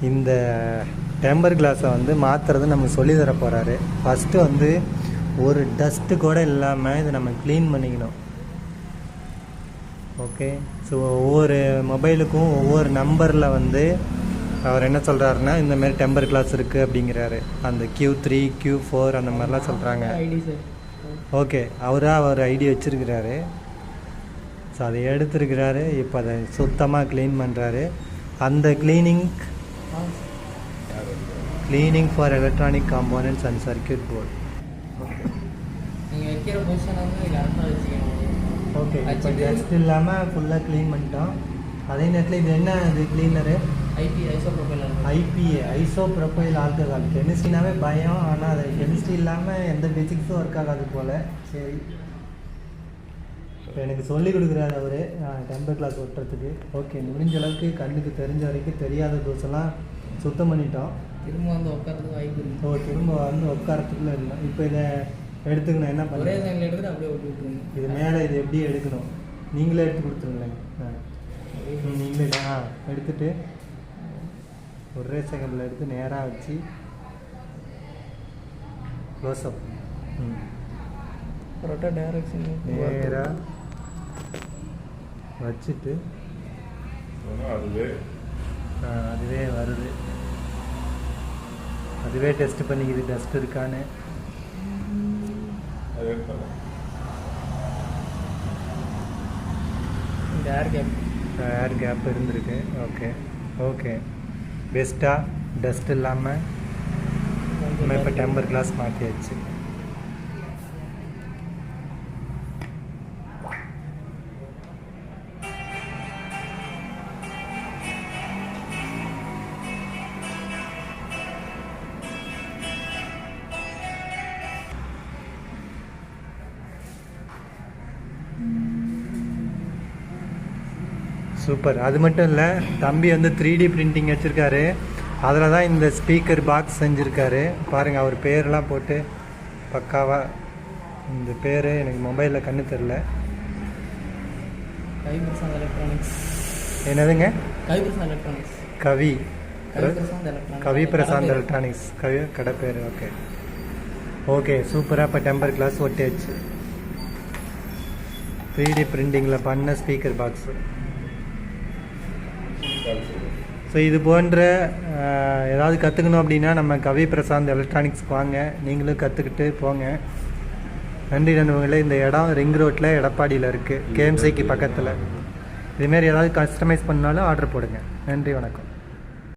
இந்த டெம்பர் கிளாஸை வந்து மாற்றுறது நம்ம சொல்லி தர போகிறாரு. ஃபஸ்ட்டு வந்து ஒரு டஸ்ட்டு கூட இல்லாமல் இதை நம்ம க்ளீன் பண்ணிக்கணும். ஓகே, ஸோ ஒவ்வொரு மொபைலுக்கும் ஒவ்வொரு நம்பரில் வந்து அவர் என்ன சொல்கிறாருன்னா இந்தமாரி டெம்பர் கிளாஸ் இருக்குது அப்படிங்கிறாரு. அந்த Q3 Q4 அந்த மாதிரிலாம் சொல்கிறாங்க. ஓகே, அவர் ஐடி வச்சுருக்கிறாரு. ஸோ அதை எடுத்துருக்கிறாரு. இப்போ அதை சுத்தமாக க்ளீன் பண்ணுறாரு. அந்த cleaning for electronic components and circuit board. நீங்கள் வைக்கிற பொசிஷன் வந்து கரெக்டாக வச்சுக்கணும். ஓகே, இப்போ டஸ்ட் இல்லாமல் ஃபுல்லாக க்ளீன் பண்ணிட்டோம். அதே நேரத்தில் இது என்ன இது க்ளீனரு? IPA isopropyl alcohol. கெமிஸ்ட்ரினாவே பயம், ஆனால் அது கெமிஸ்ட்ரி இல்லாமல் எந்த பேசிக்ஸும் ஒர்க் ஆகாது போல். சரி, இப்போ எனக்கு சொல்லிக் கொடுக்குறாரு அவர் டெம்பர் கிளாஸ் ஒட்டுறதுக்கு. ஓகே, முடிஞ்ச அளவுக்கு கண்ணுக்கு தெரிஞ்ச வரைக்கும் தெரியாத தோசெல்லாம் சுத்தம் பண்ணிட்டோம். திரும்ப வந்து உட்காரத்துக்கு வாய்ப்பு இருக்கு. திரும்ப வந்து உட்காரத்துக்குள்ள இல்லை. இப்போ இதை எடுத்துக்கணும். என்ன ஒரே செகண்ட் எடுத்துட்டு அப்படியே ஒட்டி விட்டுருங்க. இது மேலே இது எப்படி எடுக்கணும்? நீங்களே எடுத்து கொடுத்துருங்களேன். நீங்களே எடுத்துட்டு ஒரே செகண்டில் எடுத்து நேராக வச்சு க்ளோஸ்அப் கரெக்டாக டைரக்ஷன் நேராக வச்சுட்டு அதுவே வருது. அதுவே டெஸ்ட் பண்ணிக்குது டஸ்ட் இருக்கான்னு. ஏர் கேப் இருந்திருக்கு. ஓகே ஓகே, பெஸ்ட்டாக டஸ்ட் இல்லாமல் நம்ம இப்போ டெம்பர் கிளாஸ் மாற்றியாச்சு. சூப்பர். அது மட்டும் இல்லை, தம்பி வந்து 3D பிரிண்டிங் வச்சுருக்காரு. அதில் தான் இந்த ஸ்பீக்கர் பாக்ஸ் செஞ்சுருக்காரு. பாருங்கள், அவர் பேரெலாம் போட்டு பக்காவாக. இந்த பேர் எனக்கு மொபைலில் கண்ணு தெரில. என்னதுங்க? கவி பிரசாந்த் எலக்ட்ரானிக்ஸ். கடை பேர். ஓகே ஓகே, சூப்பராக. இப்போ டெம்பர் கிளாஸ் ஒட்டியாச்சு. 3D பிரிண்டிங்கில் பண்ண ஸ்பீக்கர் பாக்ஸு. ஸோ இது போன்ற ஏதாவது கற்றுக்கணும் அப்படின்னா நம்ம கவி பிரசாந்த் எலக்ட்ரானிக்ஸ்க்கு வாங்க. நீங்களும் கற்றுக்கிட்டு போங்க. நன்றி நண்பர்களே. இந்த இடம் ரிங் ரோட்டில் எடப்பாடியில் இருக்குது, KMCக்கு பக்கத்தில். இதுமாரி ஏதாவது கஸ்டமைஸ் பண்ணாலும் ஆர்டர் போடுங்க. நன்றி, வணக்கம்.